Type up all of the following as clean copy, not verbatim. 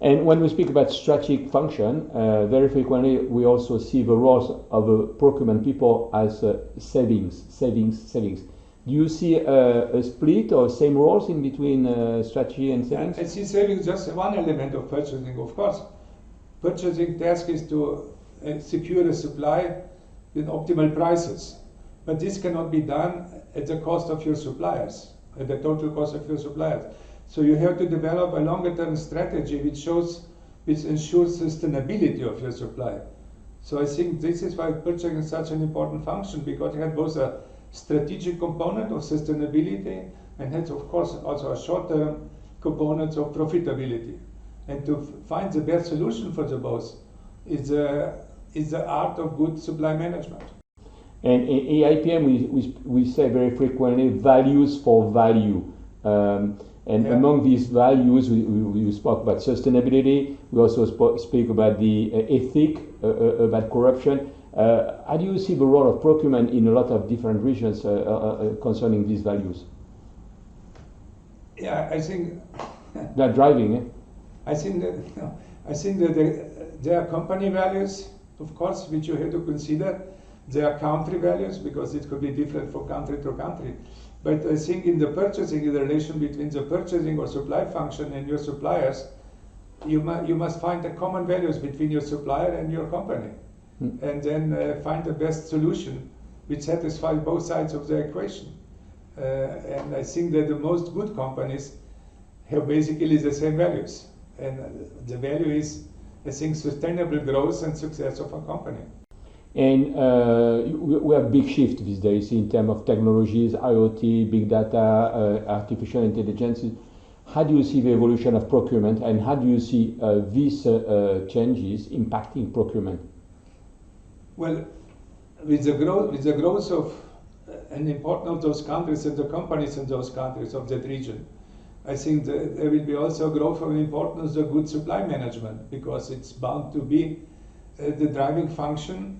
And when we speak about strategic function, very frequently we also see the roles of procurement people as savings. Do you see a split or same roles in between strategy and savings? I see savings just one element of purchasing, of course. Purchasing task is to secure a supply with optimal prices. But this cannot be done at the cost of your suppliers, at the total cost of your suppliers. So you have to develop a longer term strategy which ensures sustainability of your supply. So I think this is why purchasing is such an important function, because it has both a strategic component of sustainability and has of course also a short term component of profitability. And to find the best solution for the both is the art of good supply management. And in AIPM we say very frequently values for value. Among these values, we spoke about sustainability. We also speak about the ethic, about corruption. How do you see the role of procurement in a lot of different regions concerning these values? Yeah, I think they're driving. I think that there are company values, of course, which you have to consider. There are country values, because it could be different from country to country. But I think in the purchasing, in the relation between the purchasing or supply function and your suppliers, you must find the common values between your supplier and your company, and then find the best solution which satisfies both sides of the equation. And I think that the most good companies have basically the same values. And the value is, I think, sustainable growth and success of a company. And we have big shift these days in terms of technologies, IoT, big data, artificial intelligence. How do you see the evolution of procurement, and how do you see these changes impacting procurement? Well, with the growth of and importance of those countries and the companies in those countries of that region, I think that there will be also growth of importance of good supply management, because it's bound to be the driving function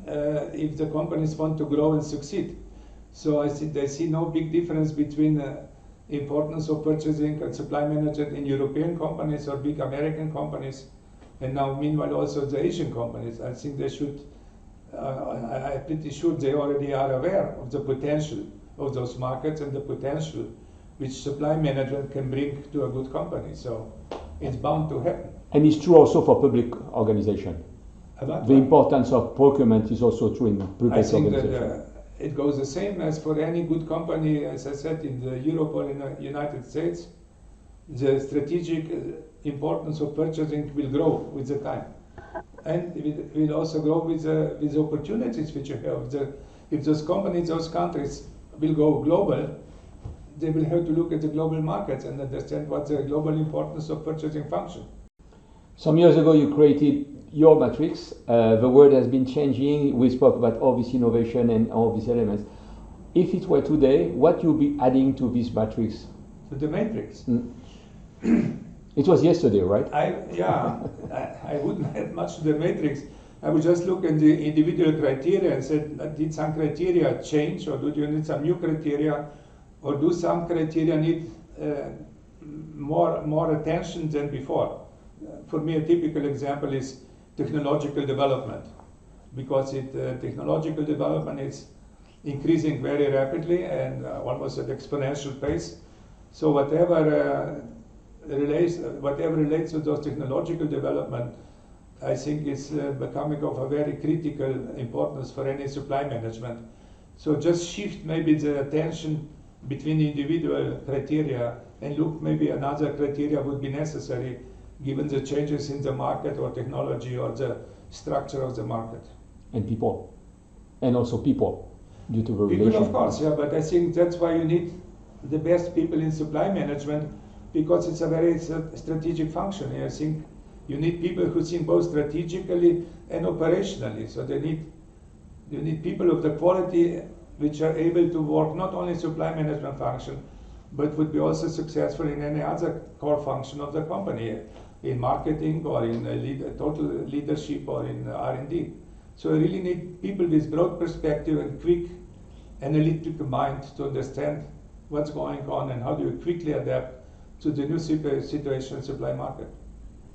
if the companies want to grow and succeed. So I see no big difference between the importance of purchasing and supply management in European companies or big American companies, and now meanwhile also the Asian companies. I think they should, I'm pretty sure they already are aware of the potential of those markets and the potential which supply management can bring to a good company. So it's bound to happen. And it's true also for public organization. The importance of procurement is also true in public organization. I think that it goes the same as for any good company, as I said, in Europe or in the United States. The strategic importance of purchasing will grow with the time. And it will also grow with the opportunities which you have. If those companies, those countries will go global, they will have to look at the global markets and understand what's the global importance of purchasing function. Some years ago you created your matrix. The world has been changing. We spoke about all this innovation and all these elements. If it were today, what you'd be adding to this matrix? To the matrix? It was yesterday, right? I wouldn't add much to the matrix. I would just look at the individual criteria and say, did some criteria change, or do you need some new criteria, or do some criteria need more attention than before? For me, a typical example is technological development, because technological development is increasing very rapidly and almost at exponential pace. So whatever relates to those technological development, I think is becoming of a very critical importance for any supply management. So just shift maybe the attention between individual criteria and look, maybe another criteria would be necessary given the changes in the market or technology or the structure of the market. And people. And also people, due to the people, relation. Of course, yeah, but I think that's why you need the best people in supply management, because it's a very strategic function. I think you need people who think both strategically and operationally. So you need people of the quality which are able to work not only supply management function, but would be also successful in any other core function of the company, in marketing or in total leadership or in R&D. So you really need people with broad perspective and quick analytical mind to understand what's going on and how do you quickly adapt to the new situation in supply market.